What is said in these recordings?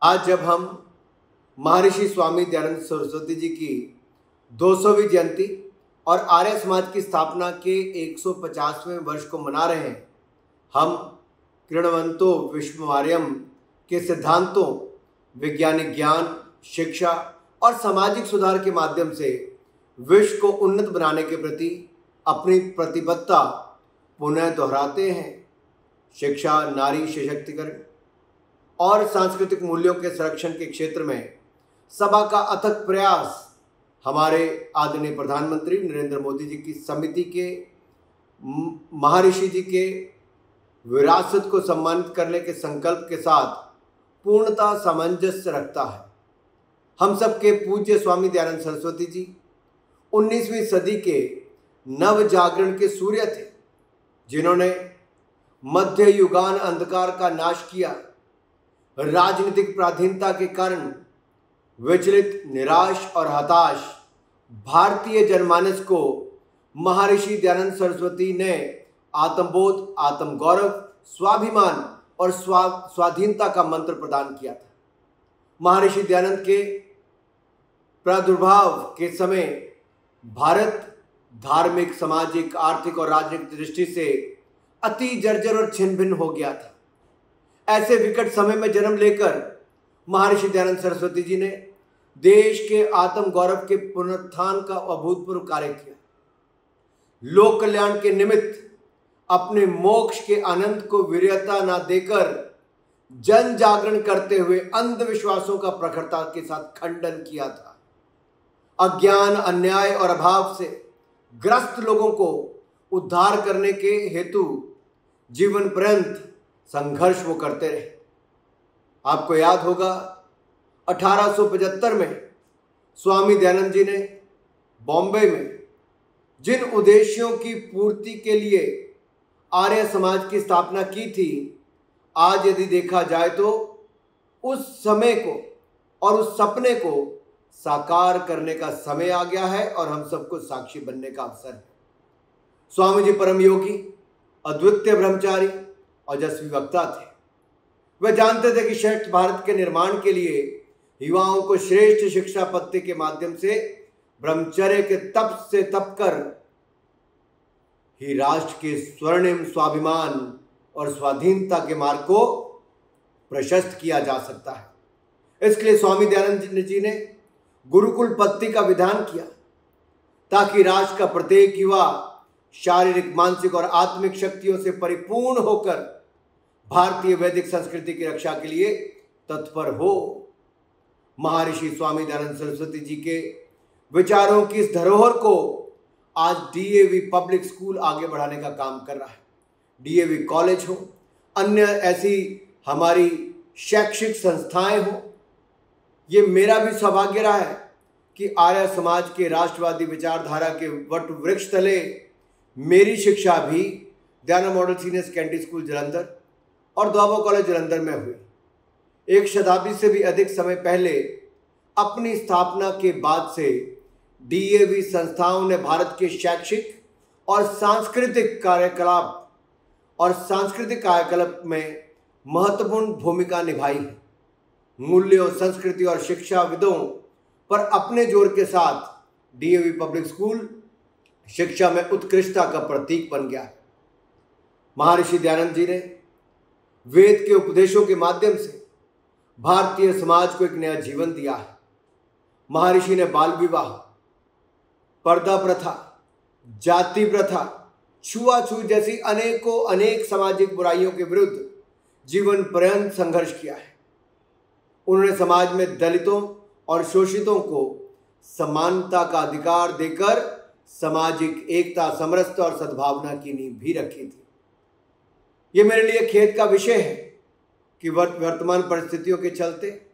आज जब हम महर्षि स्वामी दयानंद सरस्वती जी की 200वीं जयंती और आर्य समाज की स्थापना के 150वें वर्ष को मना रहे हैं, हम कृणवंतो विश्वमार्यम के सिद्धांतों, वैज्ञानिक ज्ञान, शिक्षा और सामाजिक सुधार के माध्यम से विश्व को उन्नत बनाने के प्रति अपनी प्रतिबद्धता पुनः दोहराते हैं। शिक्षा, नारी सशक्तिकरण और सांस्कृतिक मूल्यों के संरक्षण के क्षेत्र में सभा का अथक प्रयास हमारे आदरणीय प्रधानमंत्री नरेंद्र मोदी जी की समिति के महर्षि जी के विरासत को सम्मानित करने के संकल्प के साथ पूर्णतः सामंजस्य रखता है। हम सबके पूज्य स्वामी दयानंद सरस्वती जी 19वीं सदी के नव जागरण के सूर्य थे, जिन्होंने मध्य युगान अंधकार का नाश किया। राजनीतिक पराधीनता के कारण विचलित, निराश और हताश भारतीय जनमानस को महर्षि दयानंद सरस्वती ने आत्मबोध, आत्मगौरव, स्वाभिमान और स्वाधीनता का मंत्र प्रदान किया था। महर्षि दयानंद के प्रादुर्भाव के समय भारत धार्मिक, सामाजिक, आर्थिक और राजनीतिक दृष्टि से अति जर्जर और छिन्न भिन्न हो गया था। ऐसे विकट समय में जन्म लेकर महर्षि दयानंद सरस्वती जी ने देश के आत्म गौरव के पुनरुत्थान का अभूतपूर्व कार्य किया। लोक कल्याण के निमित्त अपने मोक्ष के आनंद को वीर्यता न देकर जन जागरण करते हुए अंधविश्वासों का प्रखरता के साथ खंडन किया था। अज्ञान, अन्याय और अभाव से ग्रस्त लोगों को उद्धार करने के हेतु जीवन पर्यंत संघर्ष वो करते रहे। आपको याद होगा 1875 में स्वामी दयानंद जी ने बॉम्बे में जिन उद्देश्यों की पूर्ति के लिए आर्य समाज की स्थापना की थी, आज यदि देखा जाए तो उस समय को और उस सपने को साकार करने का समय आ गया है और हम सबको साक्षी बनने का अवसर है। स्वामी जी परम योगी, अद्वितीय ब्रह्मचारी और यशस्वी वक्ता थे। वे जानते थे कि श्रेष्ठ भारत के निर्माण के लिए युवाओं को श्रेष्ठ शिक्षा पद्धति के माध्यम से ब्रह्मचर्य के तप से तप कर ही राष्ट्र के स्वर्णिम स्वाभिमान और स्वाधीनता के मार्ग को प्रशस्त किया जा सकता है। इसके लिए स्वामी दयानंद जी ने गुरुकुल पद्धति का विधान किया, ताकि राष्ट्र का प्रत्येक युवा शारीरिक, मानसिक और आत्मिक शक्तियों से परिपूर्ण होकर भारतीय वैदिक संस्कृति की रक्षा के लिए तत्पर हो। महर्षि स्वामी दयानंद सरस्वती जी के विचारों की इस धरोहर को आज डीएवी पब्लिक स्कूल आगे बढ़ाने का काम कर रहा है। डीएवी कॉलेज हो, अन्य ऐसी हमारी शैक्षिक संस्थाएं हो। ये मेरा भी सौभाग्य रहा है कि आर्य समाज के राष्ट्रवादी विचारधारा के वट वृक्ष तले मेरी शिक्षा भी Dayanand model senior secondary school Jalandhar और द्वाबा कॉलेज जालंधर में हुई। एक शताब्दी से भी अधिक समय पहले अपनी स्थापना के बाद से डीएवी संस्थाओं ने भारत के शैक्षिक और सांस्कृतिक कार्यकलाप में महत्वपूर्ण भूमिका निभाई है। मूल्यों, संस्कृति और शिक्षाविदों पर अपने जोर के साथ डीएवी पब्लिक स्कूल शिक्षा में उत्कृष्टता का प्रतीक बन गया है। महर्षि दयानंद जी ने वेद के उपदेशों के माध्यम से भारतीय समाज को एक नया जीवन दिया है। महर्षि ने बाल विवाह, पर्दा प्रथा, जाति प्रथा, छुआछूत जैसी अनेक सामाजिक बुराइयों के विरुद्ध जीवन पर्यंत संघर्ष किया है। उन्होंने समाज में दलितों और शोषितों को समानता का अधिकार देकर सामाजिक एकता, समरसता और सद्भावना की नींव भी रखी थी। ये मेरे लिए खेद का विषय है कि वर्तमान परिस्थितियों के चलते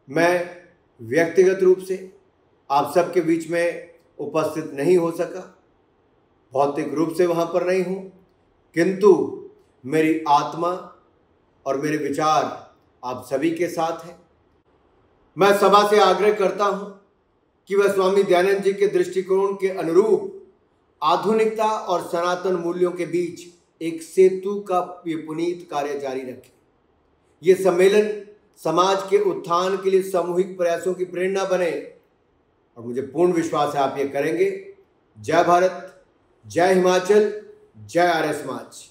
मैं व्यक्तिगत रूप से आप सबके बीच में उपस्थित नहीं हो सका, भौतिक रूप से वहाँ पर नहीं हूँ, किंतु मेरी आत्मा और मेरे विचार आप सभी के साथ हैं। मैं सभा से आग्रह करता हूँ कि वह स्वामी दयानंद जी के दृष्टिकोण के अनुरूप आधुनिकता और सनातन मूल्यों के बीच एक सेतु का ये पुनीत कार्य जारी रखें। ये सम्मेलन समाज के उत्थान के लिए सामूहिक प्रयासों की प्रेरणा बने, और मुझे पूर्ण विश्वास है आप ये करेंगे। जय भारत, जय हिमाचल, जय आर्य समाज।